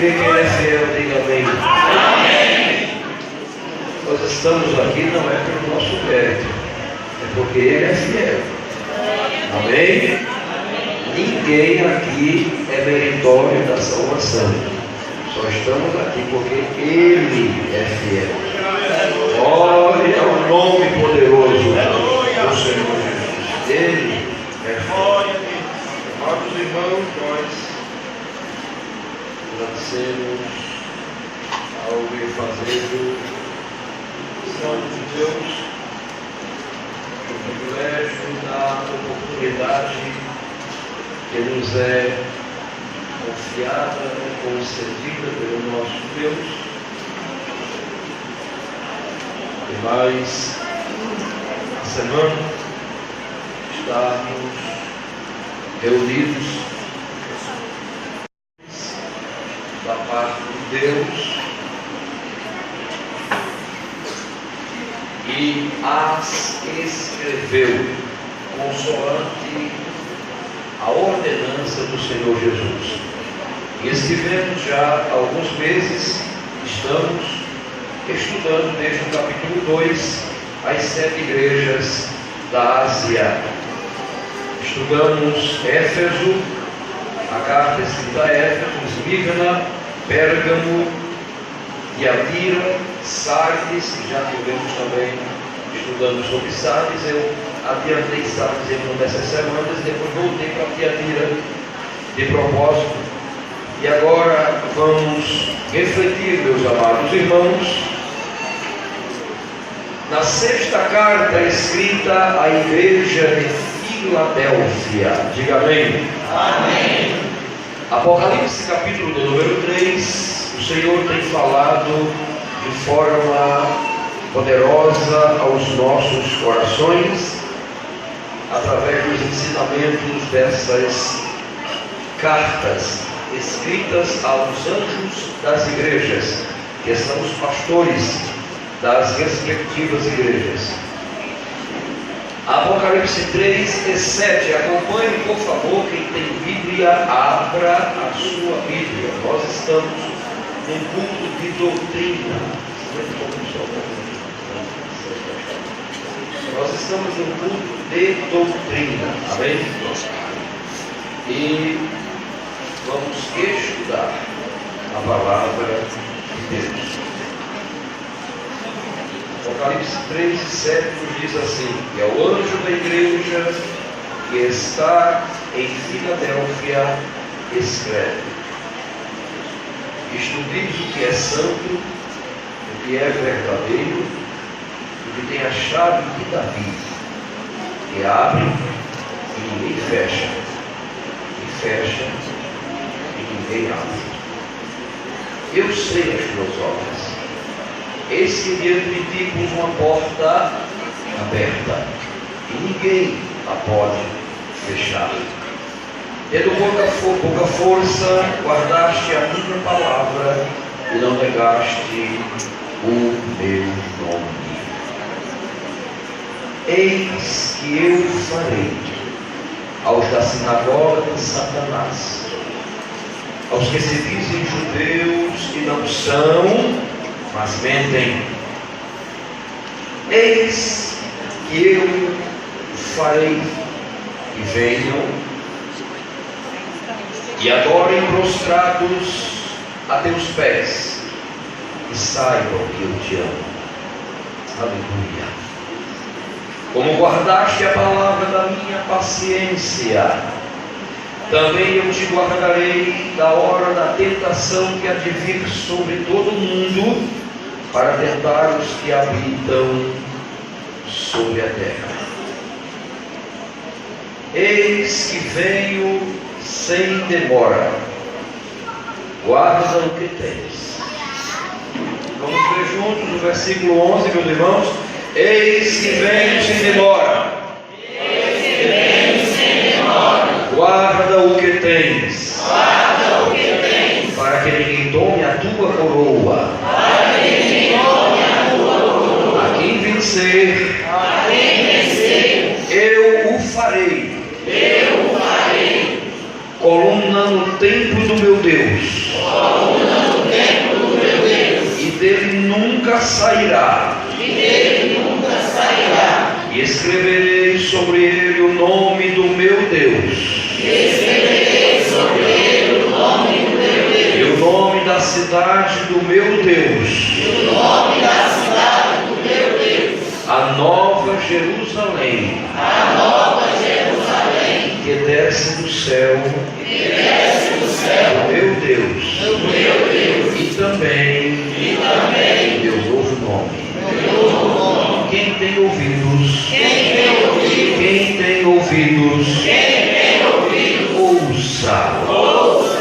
crê que Ele é fiel, diga amém. Nós estamos aqui não é pelo nosso mérito, é porque Ele é fiel. Amém? Ninguém aqui é meritório da salvação. Só estamos aqui porque Ele é fiel. Glória ao nome poderoso do Senhor Jesus. Ele é fiel. Amados irmãos, nós agradecemos ao fazer Santo de Deus o privilégio da oportunidade que nos é confiada, concedida pelo nosso Deus, e mais a semana estarmos reunidos da parte de Deus e as escreveu consoante a ordenança do Senhor Jesus. E estivemos já há alguns meses, estamos estudando desde o capítulo 2 as 7 igrejas da Ásia. Estudamos Éfeso, a carta escrita a Éfeso, Esmirna, Pérgamo, Tiatira, Sardes, que já tivemos também estudando sobre Sardes. Eu adiantei Sardes em uma dessas semanas, depois voltei para Tiatira de propósito. E agora vamos refletir, meus amados irmãos, na 6ª carta escrita à igreja de Filadélfia. Diga amém. Amém. Apocalipse capítulo do número 3, o Senhor tem falado de forma poderosa aos nossos corações, através dos ensinamentos dessas cartas escritas aos anjos das igrejas, que são os pastores das respectivas igrejas. Apocalipse 3 e 7, acompanhe por favor, quem tem Bíblia, abra a sua Bíblia. Nós estamos num culto de doutrina. Nós estamos num culto de doutrina, amém? E vamos estudar a palavra de Deus. Apocalipse 3 e 7 nos diz assim: e ao anjo da igreja que está em Filadélfia escreve: isto diz o que é santo, o que é verdadeiro, o que tem a chave de Davi, que abre e ninguém fecha, e fecha e ninguém abre. Eu sei as tuas obras. Eis que diante de ti pus uma porta aberta, e ninguém a pode fechar. Tendo pouca força, guardaste a minha palavra e não negaste o meu nome. Eis que eu farei aos da sinagoga de Satanás, aos que se dizem judeus e não são, mas mentem. Eis que eu farei que venham e adorem prostrados a teus pés e saibam que eu te amo. Aleluia. Como guardaste a palavra da minha paciência, também eu te guardarei da hora da tentação que há de vir sobre todo o mundo, para tentar os que habitam sobre a terra. Eis que venho sem demora. Guarda o que tens. Vamos ver juntos o versículo 11, meus irmãos. Eis que venho sem demora. Eis que venho sem demora. Guarda o que tens. Guarda o que tens. Para que ninguém tome a tua coroa. Para que ninguém tome a tua coroa. A quem vencer, A quem vencer, eu o farei. eu o farei. Coluna no templo do meu Deus. Coluna nunca sairá. E escreverei sobre ele o nome do meu Deus. E o nome da cidade do meu Deus. A nova Jerusalém. Que desce do céu. Do meu Deus. E também meu novo nome. Quem tem ouvidos, ouça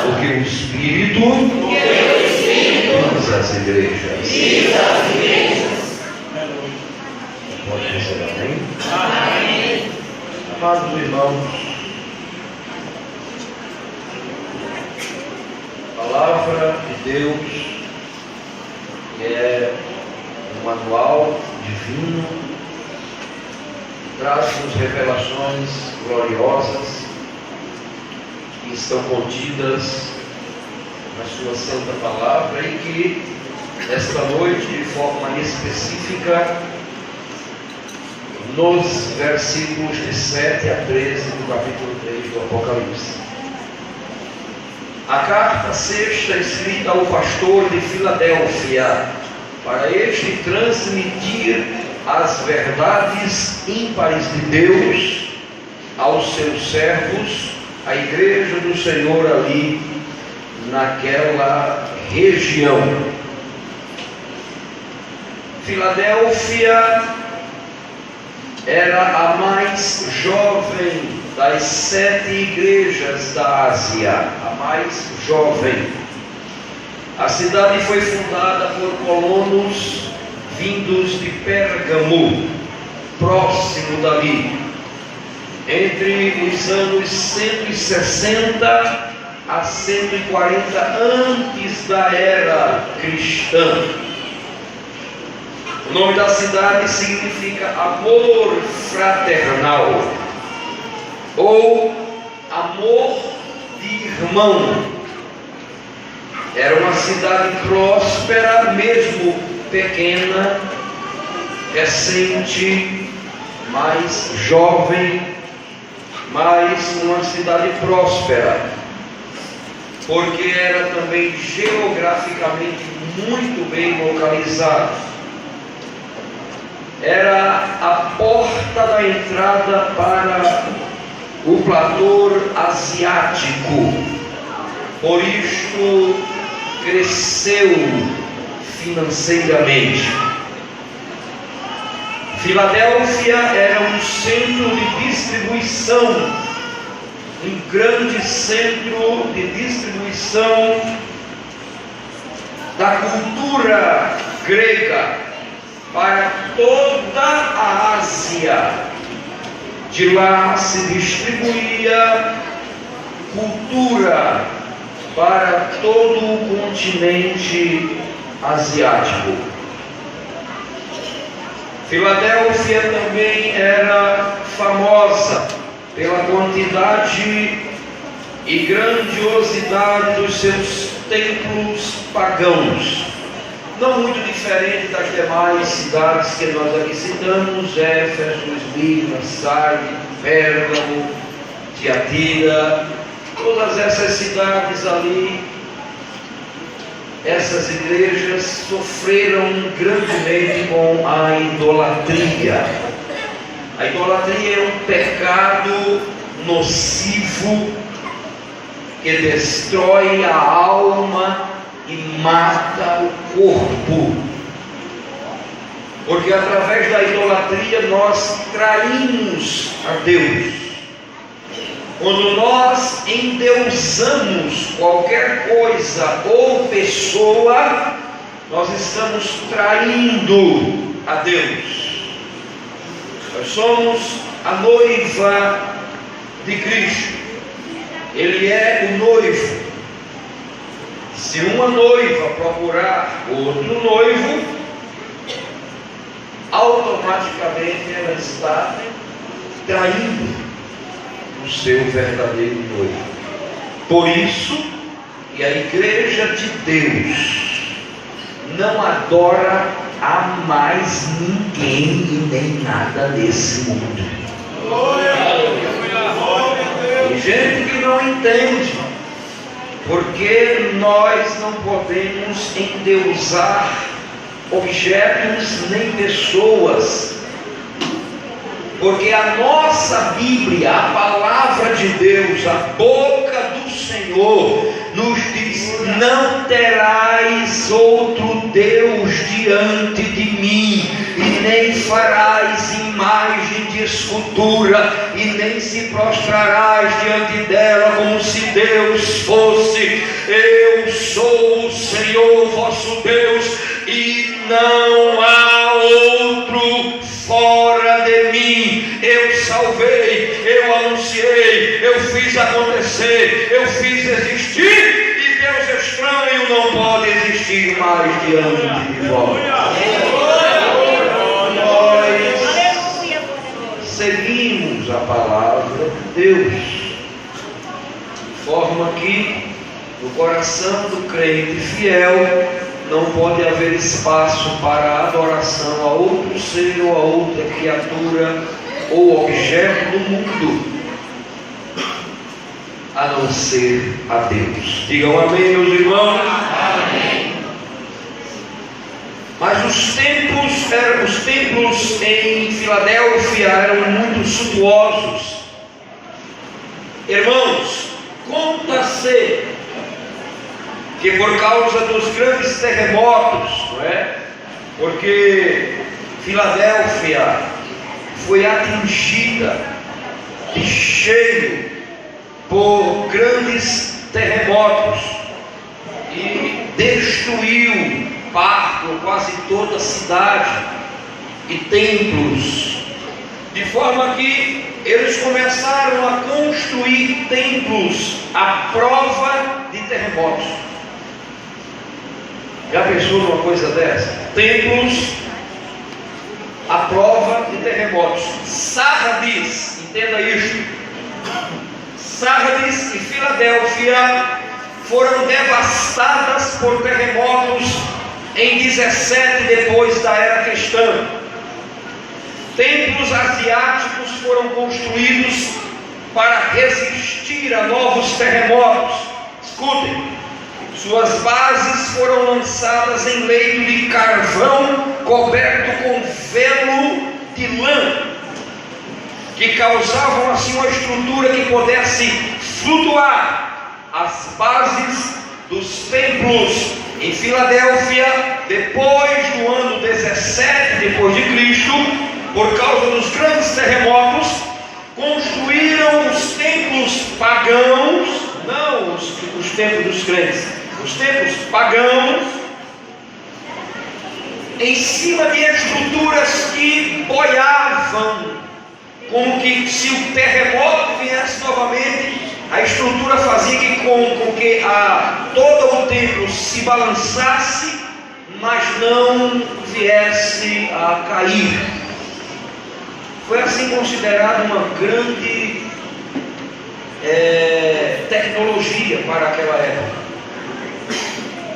o que o Espírito diz às igrejas. Pode dizer amém? Amém. Amados irmãos, a palavra de Deus é um manual divino, traz-nos revelações gloriosas que estão contidas na sua santa palavra e que esta noite, de forma específica, nos versículos de 7 a 13 do capítulo 3 do Apocalipse. A carta sexta escrita ao pastor de Filadélfia, para este transmitir as verdades ímpares de Deus aos seus servos, a igreja do Senhor ali naquela região. Filadélfia era a mais jovem das 7 igrejas da Ásia, a mais jovem. A cidade foi fundada por colonos vindos de Pérgamo, próximo dali, entre os anos 160 a 140 antes da era cristã. O nome da cidade significa amor fraternal ou amor de irmão. Era uma cidade próspera, mesmo pequena, recente, mais jovem, mas uma cidade próspera, porque era também geograficamente muito bem localizada. Era a porta da entrada para o platô asiático. Por isto cresceu financeiramente. Filadélfia era um centro de distribuição, um grande centro de distribuição da cultura grega para toda a Ásia. De lá se distribuía cultura para todo o continente asiático. Filadélfia também era famosa pela quantidade e grandiosidade dos seus templos pagãos. Não muito diferente das demais cidades que nós aqui citamos: Éfeso, Esmirna, Sardes, Pérgamo, Tiatira. Todas essas cidades ali, essas igrejas sofreram grandemente com a idolatria. A idolatria é um pecado nocivo que destrói a alma e mata o corpo, porque através da idolatria nós traímos a Deus. Quando nós endeusamos qualquer coisa ou pessoa, nós estamos traindo a Deus. Nós somos a noiva de Cristo, Ele é o noivo. Se uma noiva procurar outro noivo, automaticamente ela está traindo o seu verdadeiro noivo. Por isso, e a igreja de Deus não adora há mais ninguém e nem nada nesse mundo. Tem gente que não entende, porque nós não podemos endeusar objetos nem pessoas, porque a nossa Bíblia, a palavra de Deus, a boca do Senhor, nos diz: não terás outro Deus diante de mim, e nem farás imagem de escultura, e nem se prostrarás diante dela, como se Deus fosse. Eu sou o Senhor vosso Deus, e não há outro fora de mim. Eu salvei, eu anunciei, eu fiz acontecer, eu fiz existir, e Deus estranho não pode existir mais diante de vós. Nós seguimos a palavra de Deus, de forma que no coração do crente fiel não pode haver espaço para a adoração a outro ser ou a outra criatura ou objeto do mundo, a não ser a Deus. Digam amém, meus irmãos. Amém. Mas os templos em Filadélfia eram muito suntuosos. Irmãos, conta-se que por causa dos grandes terremotos, não é? Porque Filadélfia foi atingida de cheio por grandes terremotos e destruiu parte ou quase toda a cidade e templos, de forma que eles começaram a construir templos à prova de terremotos. Já pensou numa coisa dessa? Templos à prova de terremotos. Sardes, entenda isto, Sardes e Filadélfia foram devastadas por terremotos em 17 depois da era cristã. Templos asiáticos foram construídos para resistir a novos terremotos. Escutem, suas bases foram lançadas em leito de carvão coberto com velo de lã, que causavam assim uma estrutura que pudesse flutuar. As bases dos templos em Filadélfia, depois do ano 17 depois de Cristo, por causa dos grandes terremotos, construíram os templos pagãos, não os templos dos crentes, os templos pagãos, em cima de estruturas que boiavam, como que se o terremoto viesse novamente, a estrutura fazia com que todo o templo se balançasse, mas não viesse a cair. Foi assim considerada uma grande tecnologia para aquela época.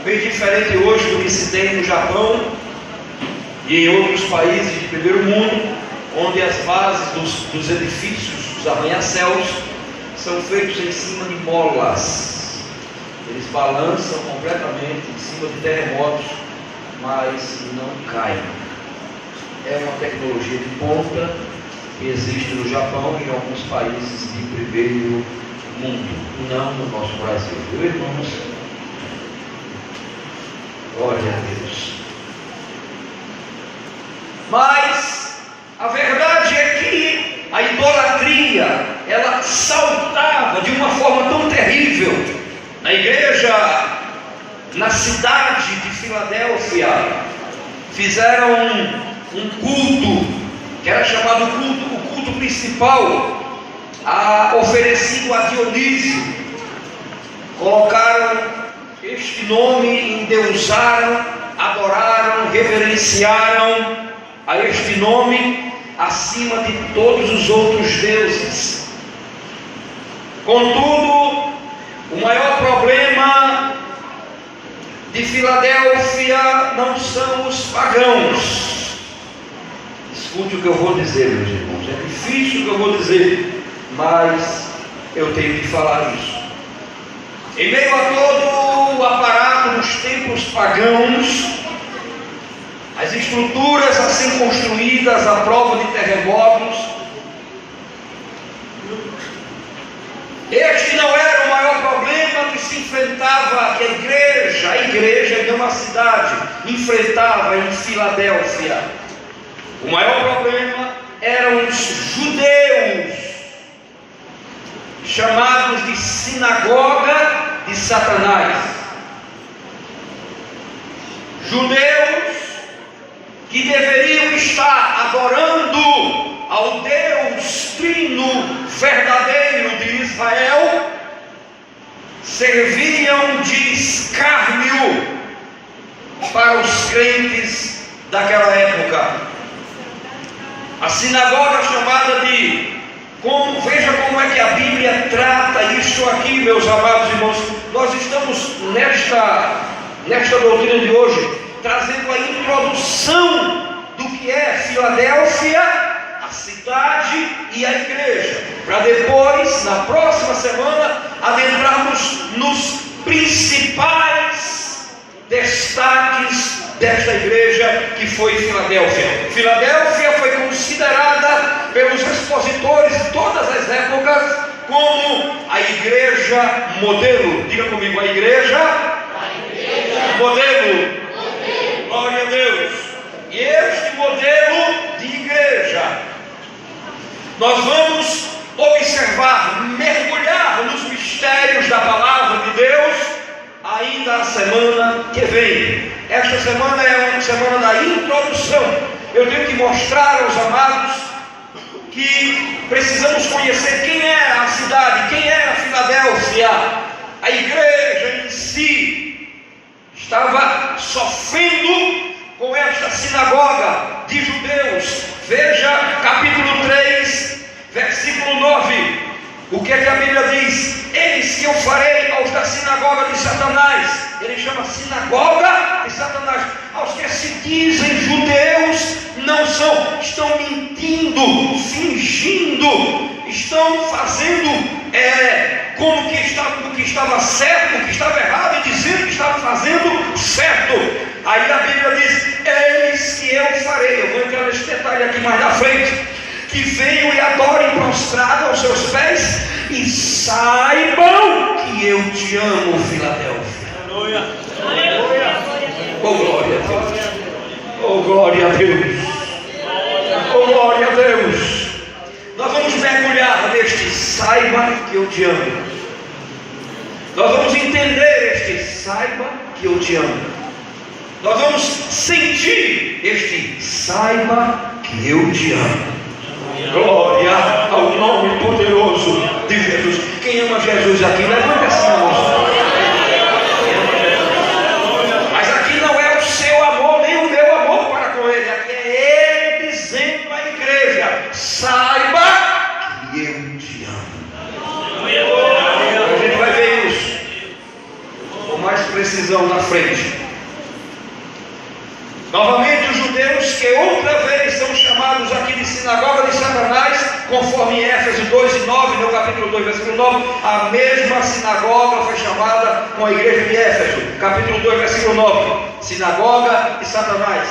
Bem diferente hoje do que se tem no Japão e em outros países de primeiro mundo, onde as bases dos edifícios, dos arranha-céus, são feitos em cima de molas. Eles balançam completamente em cima de terremotos, mas não caem. É uma tecnologia de ponta que existe no Japão e em alguns países de primeiro mundo, não no nosso Brasil, viu, irmãos? Glória a Deus. Mas a verdade é que a idolatria, ela saltava de uma forma tão terrível. Na igreja, na cidade de Filadélfia, fizeram um culto, que era chamado o culto principal, oferecido a Dionísio. Colocaram este nome, endeusaram, adoraram, reverenciaram a este nome acima de todos os outros deuses. Contudo, o maior problema de Filadélfia não são os pagãos. Escute o que eu vou dizer, meus irmãos. É difícil o que eu vou dizer, mas eu tenho que falar isso. Em meio a todo o aparato dos tempos pagãos, as estruturas assim construídas à prova de terremotos, este não era o maior problema que se enfrentava, que a igreja de uma cidade enfrentava em Filadélfia. O maior problema eram os judeus, chamados de sinagoga de Satanás. Judeus que deveriam estar adorando ao Deus trino verdadeiro de Israel, serviam de escárnio para os crentes daquela época. A sinagoga chamada de... veja como é que a Bíblia trata isso aqui, meus amados irmãos. Nós estamos nesta doutrina de hoje trazendo a introdução do que é Filadélfia, a cidade e a igreja, para depois, na próxima semana, adentrarmos nos principais destaques desta igreja que foi Filadélfia. Filadélfia foi considerada pelos expositores de todas as épocas como a igreja modelo. Diga comigo, a igreja modelo. Glória a Deus. E este modelo de igreja nós vamos observar, mergulhar nos mistérios da palavra de Deus ainda a semana que vem. Esta semana é uma semana da introdução. Eu tenho que mostrar aos amados que precisamos conhecer quem é a cidade, quem é a Filadélfia. A igreja em si estava sofrendo com esta sinagoga de judeus. Veja capítulo 3, versículo 9. O que é que a Bíblia diz? Eis que eu farei aos da sinagoga de Satanás. Ele chama sinagoga de Satanás. Aos que se dizem judeus, não são, estão mentindo, fingindo, estão fazendo como que estava certo, que estava errado, e dizendo que estava fazendo certo. Aí a Bíblia diz: eis que eu farei. Eu vou entrar nesse detalhe aqui mais na frente. Que venham e adorem prostrado aos seus pés e saibam que eu te amo, Filadélfia. Aleluia. Oh, glória a Deus. Oh, glória a Deus. Oh, glória a Deus. Nós vamos mergulhar neste saiba que eu te amo. Nós vamos entender este saiba que eu te amo. Nós vamos sentir este saiba que eu te amo. Glória ao nome poderoso de Jesus. Quem ama Jesus aqui, levanta essa mão. Mas aqui não é o seu amor, nem o meu amor para com ele. Aqui é ele dizendo à igreja: saiba que eu te amo. A gente vai ver isso com mais precisão na frente. Novamente, os judeus que outra vez são chamados aqui de sinagoga de Satanás, conforme em Éfesos 2 e 9, no capítulo 2, versículo 9, a mesma sinagoga foi chamada com a igreja de Éfeso, capítulo 2, versículo 9, sinagoga de Satanás,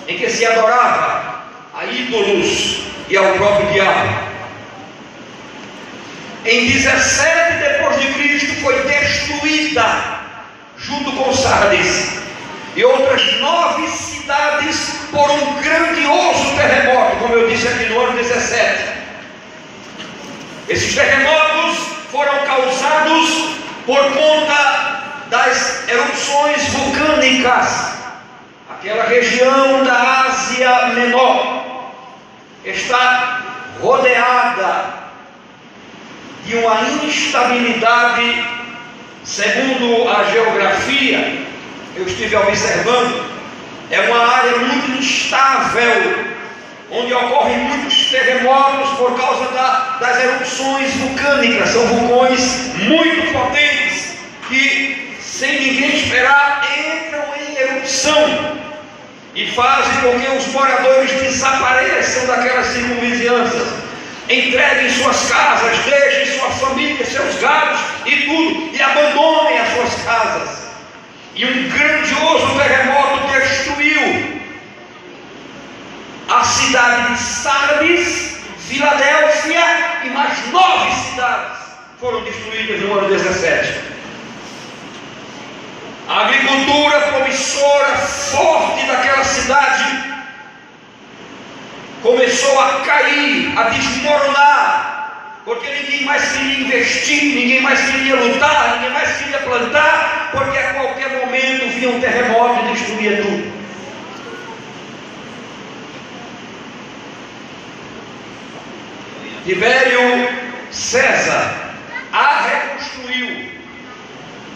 em que se adorava a ídolos e ao próprio diabo. Em 17 depois de Cristo foi destruída junto com Sardes e outras 9 cidades por um grandioso terremoto, como eu disse aqui no ano 17. Esses terremotos foram causados por conta das erupções vulcânicas. Aquela região da Ásia Menor está rodeada de uma instabilidade, segundo a geografia. Eu estive observando, é uma área muito instável, onde ocorrem muitos terremotos por causa das erupções vulcânicas. São vulcões muito potentes que, sem ninguém esperar, entram são, e fazem com que os moradores desapareçam daquelas circunvizinhanças, entreguem suas casas, deixem sua família, seus gados e tudo, e abandonem as suas casas. E um grandioso terremoto destruiu a cidade de Sardes, Filadélfia e mais 9 cidades foram destruídas no ano 17. A agricultura promissora, forte daquela cidade, começou a cair, a desmoronar, porque ninguém mais queria investir, ninguém mais queria lutar, ninguém mais queria plantar, porque a qualquer momento vinha um terremoto e destruía tudo. Tibério César a reconstruiu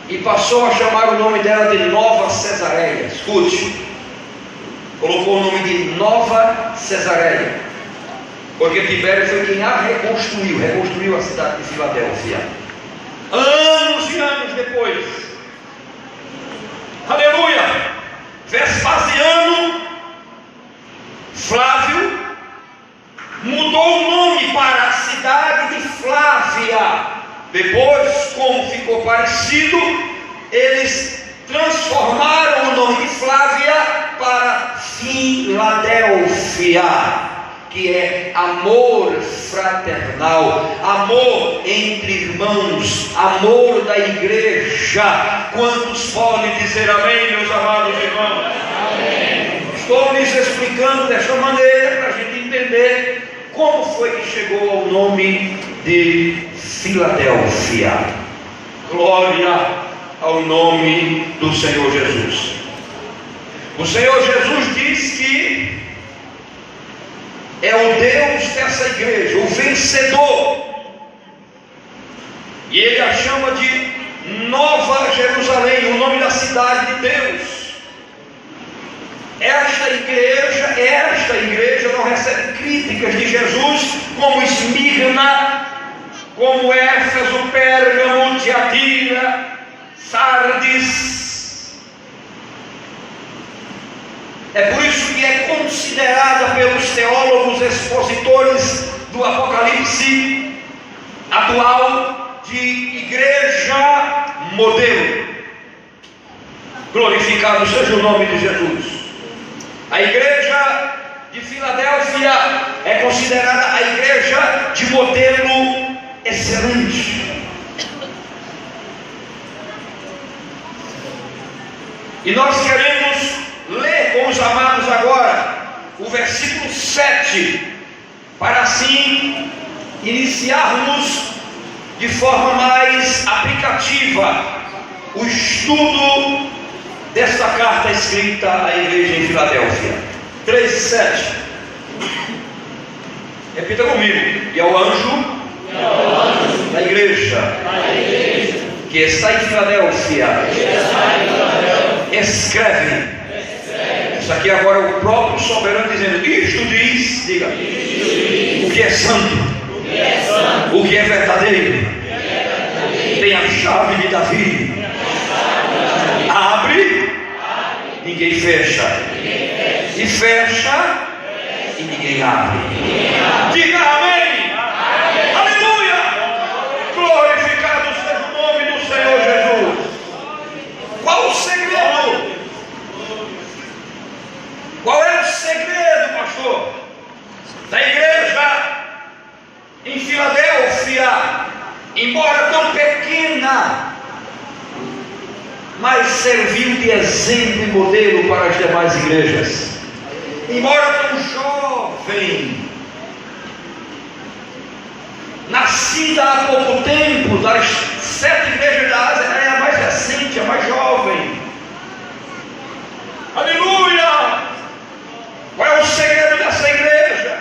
e passou a chamar o nome dela de Nova Cesareia. Escute, colocou o nome de Nova Cesareia, porque Tibério foi quem a reconstruiu a cidade de Filadélfia, anos e anos depois. Aleluia! Vespasiano, Flávio, mudou o nome para a cidade de Flávia. Depois, como ficou parecido, eles transformaram o nome de Flávia para Filadélfia, que é amor fraternal, amor entre irmãos, amor da igreja. Quantos podem dizer amém, meus amados irmãos? Amém. Estou lhes explicando desta maneira para a gente entender como foi que chegou ao nome de Filadélfia. Glória ao nome do Senhor Jesus. O Senhor Jesus diz que é o Deus dessa igreja, o vencedor, e Ele a chama de Nova Jerusalém, o nome da cidade de Deus. Esta igreja não recebe críticas de Jesus como Esmirna, como Éfeso, Pérgamo, Tiatira, Sardes. É por isso que é considerada pelos teólogos expositores do Apocalipse atual de igreja modelo. Glorificado seja o nome de Jesus. A igreja de Filadélfia é considerada a igreja de modelo excelente. E nós queremos ler com os amados agora o versículo 7, para assim iniciarmos de forma mais aplicativa o estudo desta carta escrita à igreja em Filadélfia. 3:7. Repita comigo. E ao anjo da igreja que está em Filadélfia, escreve. Isso aqui agora é o próprio soberano dizendo: isto diz, diga, o que é santo, o que é verdadeiro, tem a chave de Davi. Abre, ninguém fecha, e fecha, e ninguém abre. Diga amém. Aleluia. Glorificado seja o nome do Senhor Jesus. Qual o segredo? Qual é o segredo, pastor, da igreja em Filadélfia? Embora tão pequena, mas serviu de exemplo e modelo para as demais igrejas. Embora tão jovem, nascida há pouco tempo, das 7 igrejas da Ásia, ela é a mais recente, a mais jovem. Aleluia! Qual é o segredo dessa igreja?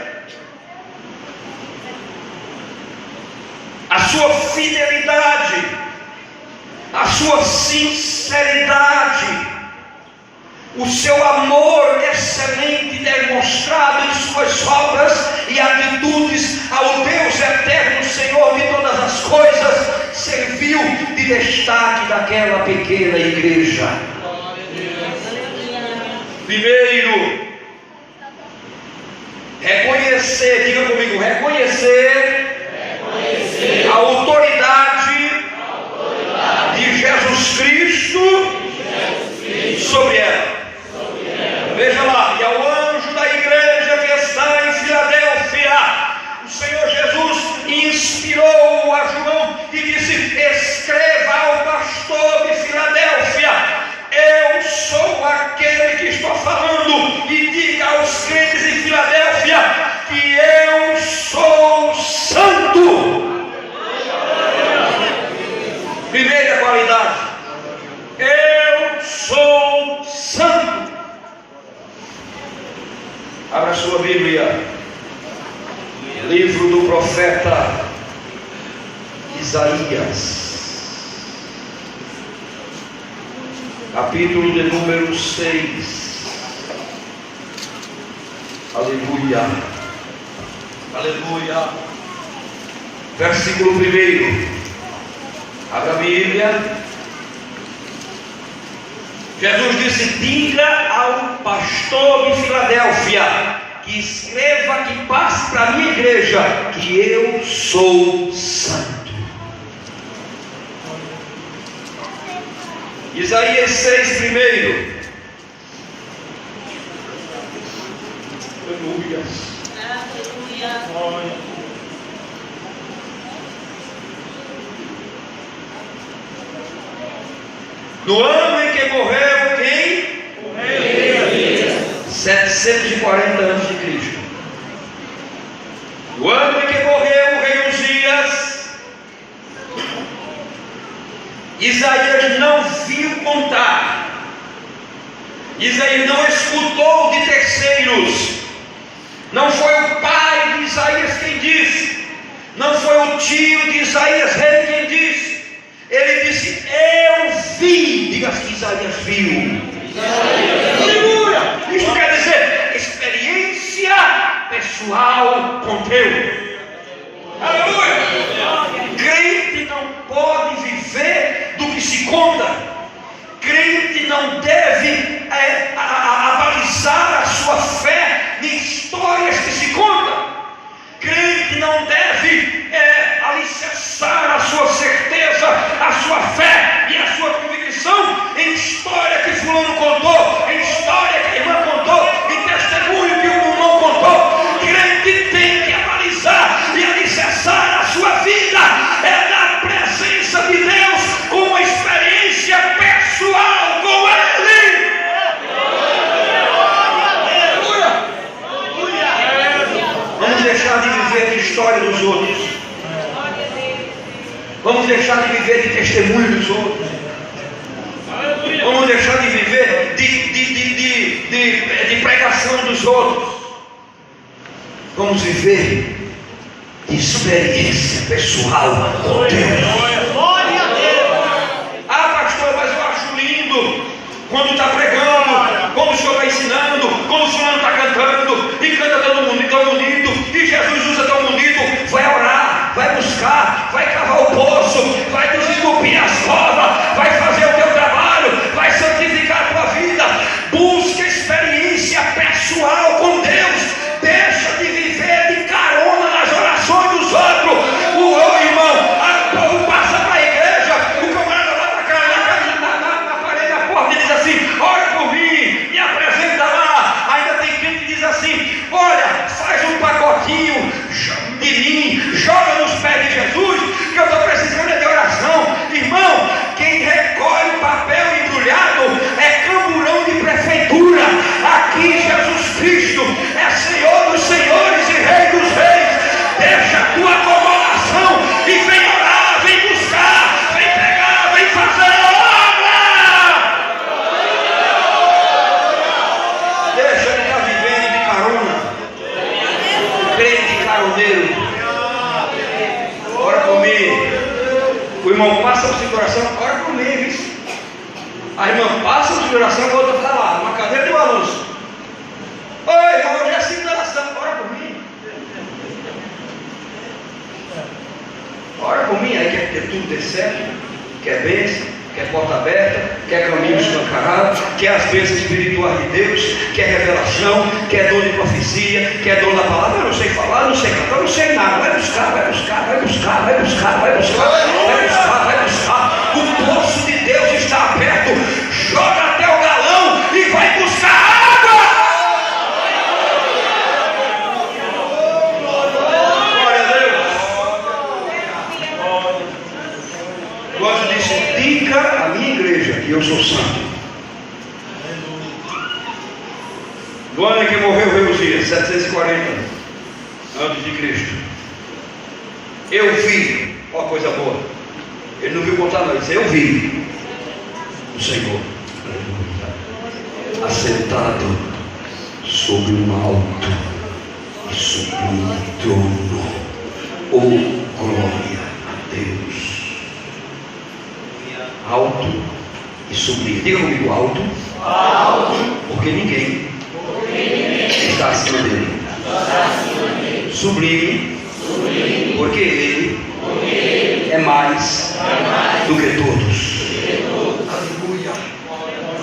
A sua fidelidade, a sua sinceridade, o seu amor excelente demonstrado em suas obras e atitudes ao Deus eterno, Senhor de todas as coisas, serviu de destaque daquela pequena igreja. Primeiro, reconhecer, diga comigo, reconhecer a autoridade de Jesus Cristo sobre ela. Veja lá, e ao anjo da igreja que está em Filadélfia, o Senhor Jesus inspirou a João e disse: escreva ao pastor de Filadélfia, eu sou aquele que estou falando, e diga aos crentes em Filadélfia que eu sou santo. Primeira qualidade, eu sou santo. Abra sua Bíblia, livro do profeta Isaías, capítulo de número 6. Aleluia, aleluia. Versículo 1. Abra a Bíblia. Jesus disse: diga ao pastor de Filadélfia que escreva, que passe para a minha igreja, que eu sou santo. Isaías 6, 1. Aleluia. Aleluia. No ano em que morreu quem? 740 anos de Cristo. No ano em que morreu o rei Uzias, Isaías não viu contar, Isaías não escutou de terceiros, não foi o pai de Isaías quem disse, não foi o tio de Isaías rei quem disse. Ele disse: eu vi. Diga que Isaías viu. Aleluia. Isso quer dizer experiência pessoal com Deus. Aleluia. Crente não pode viver do que se conta. Crente não deve avalizar a sua fé em histórias que se contam. Crente não deve alicerçar a sua certeza, a sua fé e a sua convicção em história que fulano contou, em história que a irmã contou, em testemunho que o irmão contou. Crente tem que analisar e alicerçar a sua vida na presença de Deus, com uma experiência pessoal com Ele. Vamos deixar de viver de história dos outros. Vamos deixar de viver de testemunho dos outros. Vamos deixar de viver de pregação dos outros. Vamos viver de experiência pessoal com Deus. Ah, pastor, mas eu acho lindo quando está pregando, quando o senhor está ensinando, quando o senhor está cantando, e canta todo mundo tão bonito, e Jesus usa tão bonito. Vai orar, vai buscar, vai cavar o poço, vai desentupir as covas, vai fazer o teu trabalho, vai santificar a tua vida. Busca experiência pessoal com Deus. Deixa de viver de carona nas orações dos outros. O irmão, o povo passa para a igreja, o camarada lá para cá, na parede da porta, e diz assim: ora por mim, me apresenta lá. Ainda tem quem que diz assim: olha, faz um pacotinho de mim, joga nos pés de Jesus, que eu estou precisando de oração. Irmão, quem recolhe papel embrulhado é camburão de prefeitura. Aqui Jesus Cristo é Senhor dos senhores e Rei dos reis. Deixa a tua acomodação e vem orar, vem buscar, vem pegar, vem fazer obra. Deixa de estar vivendo de carona, crente caroneiro. Ora comigo. O irmão passa por oração, ora comigo. Isso. A irmã passa por oração, a outra está lá, uma cadeira de balanço. Oi, irmão, eu já sinto oração, ora por mim. Ora por mim, aí quer ter tudo dê certo, quer bênção. quer porta aberta, quer caminho escancarado, quer as bênçãos espirituais de Deus, quer revelação, quer dom de profecia, quer dom da palavra. Eu não sei falar, eu não sei cantar, eu não sei nada. Vai buscar, vai buscar, vai buscar, vai buscar, vai buscar, vai buscar, vai buscar. O poço de Deus está aberto. Joga até o galão e vai buscar água. Glória a Deus. Gosto disso. Diga a minha igreja que eu sou santo. No ano em que morreu o rei Uzias, 740 antes de Cristo, eu vi, ó coisa boa, ele não viu contar não, ele disse, eu vi o Senhor assentado sobre um alto e sublime trono. Oh, glória a Deus. Alto e sublime. Diga comigo, alto. Porque ninguém está acima dele. Sublime. Porque ele é mais do que todos. Aleluia.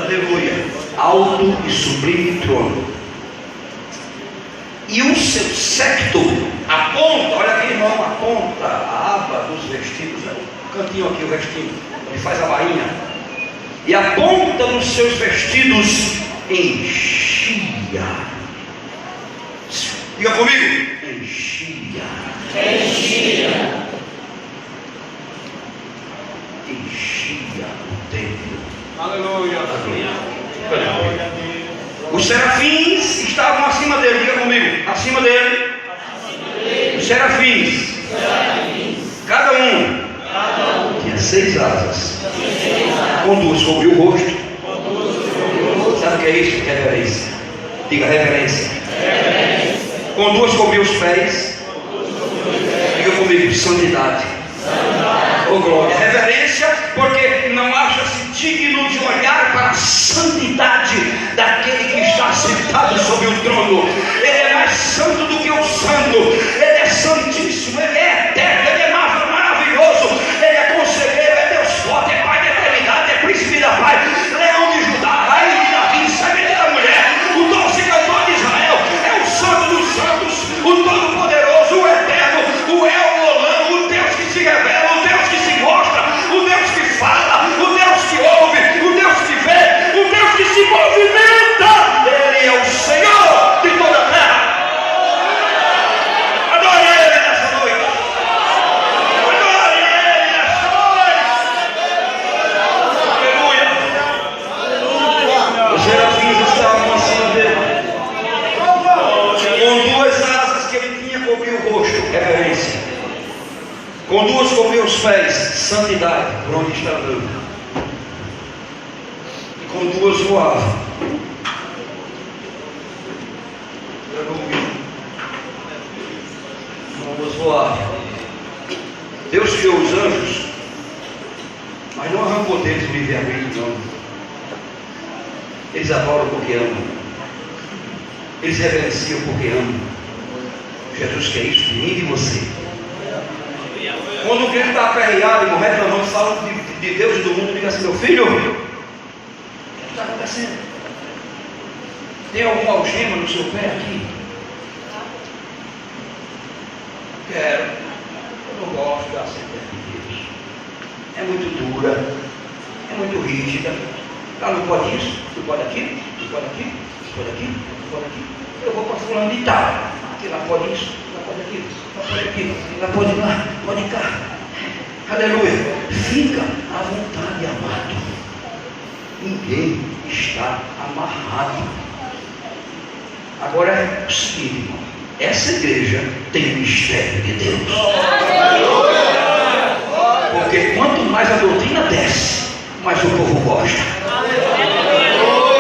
Aleluia. Alto e sublime trono. E o seu séquito aponta, olha aqui, irmão, aponta a aba dos vestidos, o cantinho aqui, o restinho, ele faz a bainha, e aponta nos seus vestidos enchia. Diga comigo, enchia. Enchia o templo. Aleluia. Os serafins estavam acima dele, diga comigo, acima dele. Os serafins, cada um tinha 6 asas, com 2 cobriu o rosto. Sabe o que é isso? Reverência. Diga reverência. Com 2 cobriu os pés. Diga comigo, santidade. Oh glória, reverência, porque não acha-se digno de olhar para a santidade daquele que está sentado sobre o trono. Ele é mais santo do que o santo, ele é santíssimo, ele é eterno, ele é maravilhoso, ele é conselheiro, é Deus forte, é Pai da eternidade, é príncipe da paz, leão de Judá, raiz de Davi, semente da mulher, o doce cantor de Israel, é o santo dos santos, o todo-poderoso, o eterno, o El Olam, o Deus que se revela, o Deus que se mostra, o Deus que fala, o Deus que ouve, o Deus que vê, o Deus que se movimenta. Ele é o Senhor de toda a terra. Adore Ele nessa noite. Adore Ele nessa noite. Aleluia. Os serafins estavam acima dele, com 2 asas que ele tinha, cobriu o rosto, reverência. Com 2 cobriu os pés, santidade, por onde está andando. E com 2 voava. Com 2 voava. Deus criou os anjos, mas não arrancou deles o livre-arbítrio, não. Eles adoram porque amam. Eles reverenciam porque amam. Jesus quer isso de mim e de você. Quando o crente está aperreado e reclamando, fala de Deus e do mundo, diga assim: meu filho, o que está acontecendo? Tem alguma algema no seu pé aqui? Quero. Eu não gosto da sentença de Deus. É muito dura, é muito rígida. Ah, não pode isso, não pode aquilo, não pode aquilo, não pode aquilo, não pode aquilo. Eu vou para fulano de tal. Aqui lá pode isso, lá pode aquilo, lá pode aquilo, lá pode lá, pode cá. Aleluia. Fica à vontade, amado. Ninguém está amarrado. Agora é o seguinte, irmão. Essa igreja tem o mistério de Deus. Porque quanto mais a doutrina desce, mais o povo gosta.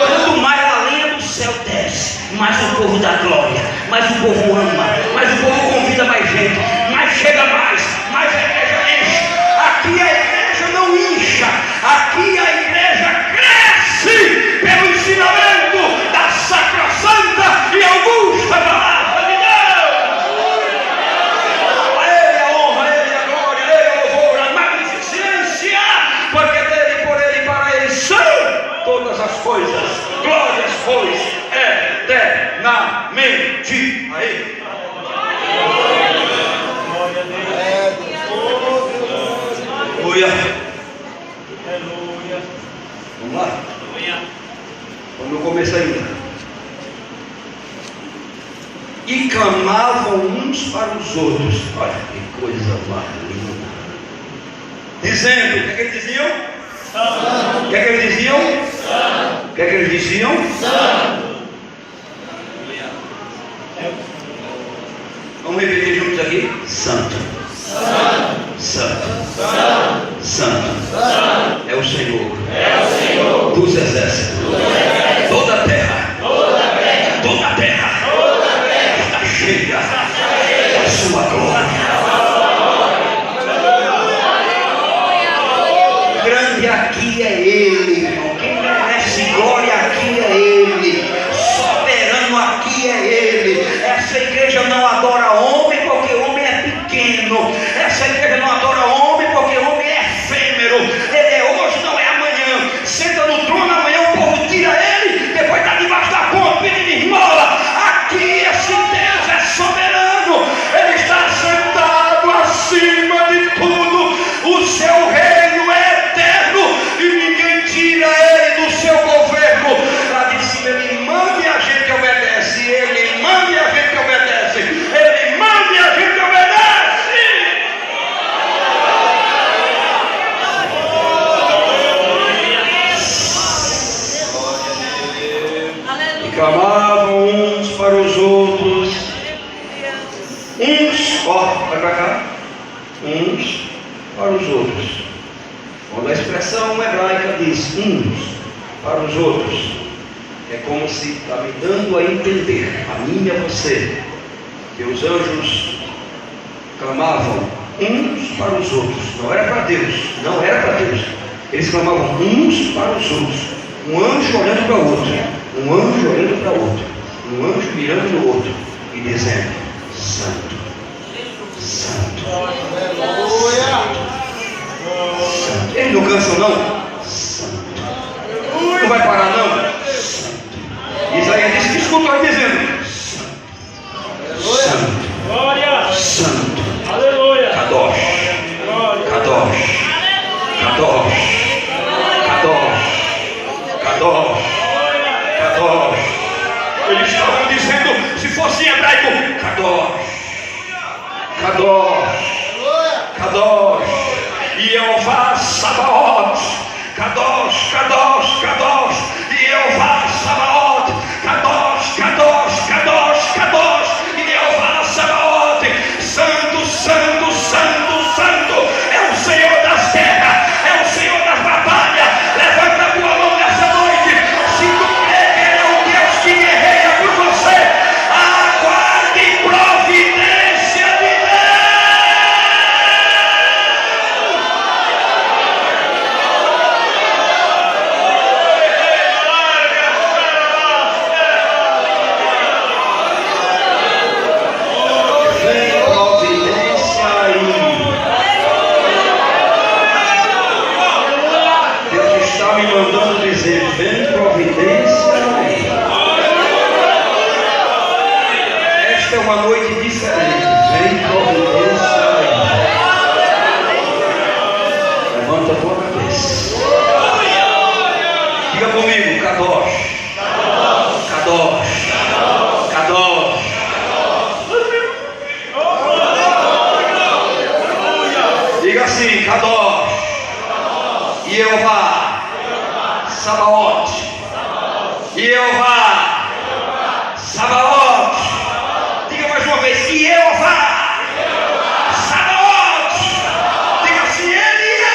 Quanto mais a lenha do céu desce, mais o povo dá glória, mais o povo ama, mais o povo convida mais gente, mais chega mais a igreja enche. Aqui a igreja não incha, aqui a igreja cresce pelo ensinamento da sacrossanta e augusta palavra de Deus. A Ele a honra, a Ele a glória, a Ele o louvor, a magnificência, porque dele, por todas as coisas. Glórias, pois, eternamente a Ele. Aleluia. Vamos lá? Vamos começar ainda. E clamavam uns para os outros. Olha que coisa mais linda. Dizendo, o que é que eles diziam? Santo. O que é que eles diziam? Santo. O que é que eles diziam? Santo. Vamos repetir juntos aqui? Santo. Santo. Santo. Santo. Santo. Santo. É o Senhor. É o Senhor dos exércitos. Toda a terra. Toda a terra. Toda a terra. Está cheia da sua glória. Grande aqui é Ele, irmão. Quem merece glória aqui é Ele. Soberano aqui é Ele. Essa igreja não adora homem porque homem é pequeno. Essa igreja não adora homem porque homem é efêmero. Ele é hoje, não é amanhã. Senta no trono, amanhã o povo tira ele, depois está debaixo da ponte pedindo esmola. Aqui esse Deus é soberano. Ele está sentado acima de tudo. O seu reino é eterno e ninguém tira ele do seu governo. Lá de cima ele manda e a gente obedece. Ele manda e a gente obedece. Ele manda e a gente obedece. E clamavam uns para os outros. Uns, ó, vai para cá. Uns para os outros. Quando a expressão hebraica diz uns para os outros, é como se está me dando a entender, a mim e a você, que os anjos clamavam uns para os outros. Não era para Deus, não era para Deus. Eles clamavam uns para os outros. Um anjo olhando para o outro, um anjo olhando para o outro, um anjo mirando no outro e dizendo: Santo, Santo, Santo. Eles não cansam não? Santo. Não vai parar não? Santo. Isaías disse que escutou ele dizendo: Santo, Santo, aleluia, Kadosh, Kadosh, Kadosh, Kadosh, Kadosh, Kadosh. Eles estavam dizendo, se fosse em hebraico, Kadosh, Kadosh, Kadosh, Jeová Sabaoth, Kadosh, Kadosh, Kadosh, Jeová Sabaoth, Kadosh, Kadosh, Kadosh, Kadosh, Jeová Sabaoth. Santo, Santo, Santo, Santo é o Senhor das guerras, é o Senhor das batalhas. Levanta a tua mão nessa noite. Se tu crê que Ele é o Deus que guerreia por você, aguarde providência de Deus. Vem providência. Esta é uma noite diferente. Vem providência. Levanta a tua cabeça. Diga comigo: Kadosh, Kadosh, Kadosh. Diga assim: Kadosh, Jeová Sabaoth, Jeová Sabaoth. Diga mais uma vez: Jeová Sabaoth. Diga assim: Ele é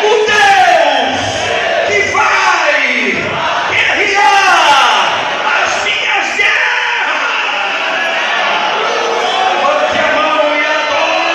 o Deus que vai guerrear as minhas guerras. Levante a mão e adore.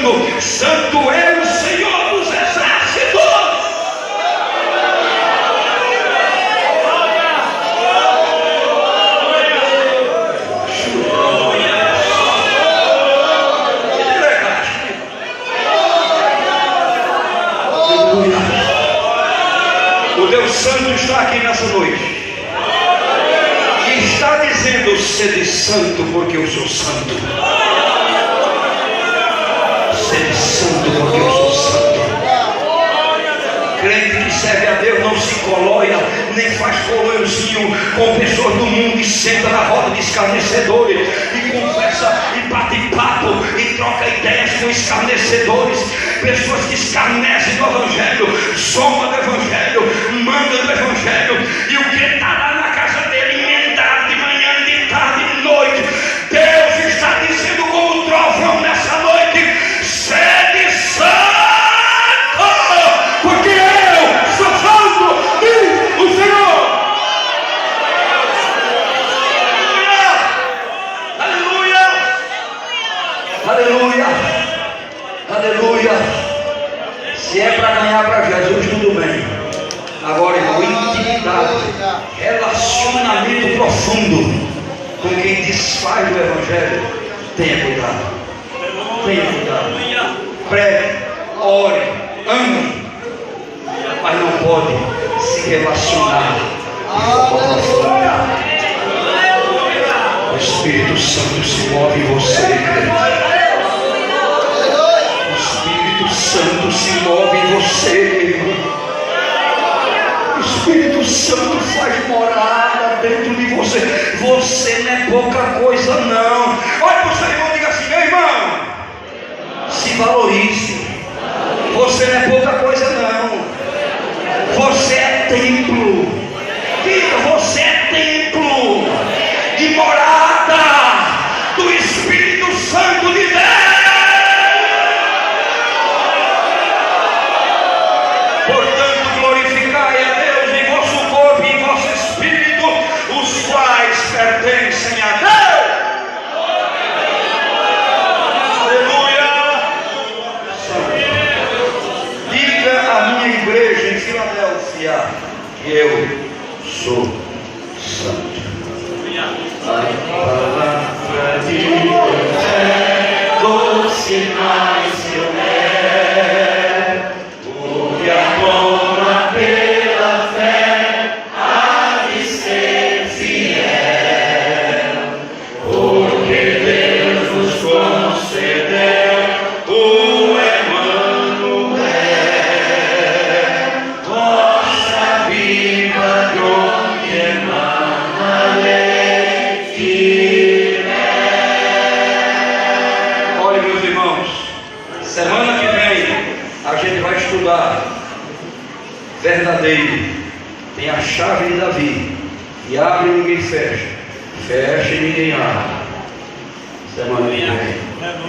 santo, santo é o Senhor dos exércitos. O Deus Santo está aqui nessa noite e está dizendo: sede santo, porque eu sou santo. Sede santo, porque eu sou santo. Crente que serve a Deus não se coloia, nem faz coloiozinho com pessoas do mundo, e senta na roda de escarnecedores e conversa e bate papo e troca ideias com escarnecedores, pessoas que escarnecem do Evangelho, zombam do Evangelho, mandam do Evangelho, e o que está lá na casa dele, emendado de manhã, de tarde, de noite. Deus está dizendo como trovão nessa noite: sede santo, porque eu sou santo, diz o Senhor. Aleluia, aleluia, aleluia. Se é para ganhar para Jesus, tudo bem. Agora, irmão, intimidade, relacionamento profundo com quem desfaz do Evangelho, tenha cuidado. Tenha cuidado. Pregue, ore, ame, mas não pode se relacionar de forma profunda. O Espírito Santo se move em você, crente. O Espírito Santo se move em você, meu irmão. O Espírito Santo faz morada dentro de você. Você não é pouca coisa, não. Olha para o seu irmão e diga assim: meu irmão, se valorize. Você não é pouca coisa, não. Você é templo. Diga: você é templo e morada do Espírito Santo de Deus. Portanto, glorificai a Deus em vosso corpo e em vosso espírito, os quais pertencem a Deus. Aleluia. Diga à minha igreja em Filadélfia que eu sou santo. A palavra de Deus é doce mais que o mel, porque a toma pela fé há de ser fiel, porque Deus nos concedeu o Emanuel, vossa viva de onde emana leite e mel. Olha, meus irmãos, semana que vem a gente vai estudar verdadeiro. Tem a chave de Davi, e abre e ninguém fecha, fecha e ninguém abre. Semana que vem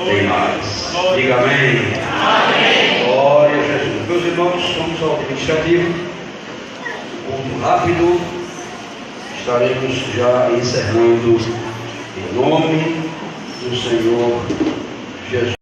tem mais. Diga amém. Amém. Glória a Jesus. Meus irmãos, vamos ao administrativo. Muito rápido. Estaremos já encerrando em nome do Senhor Jesus.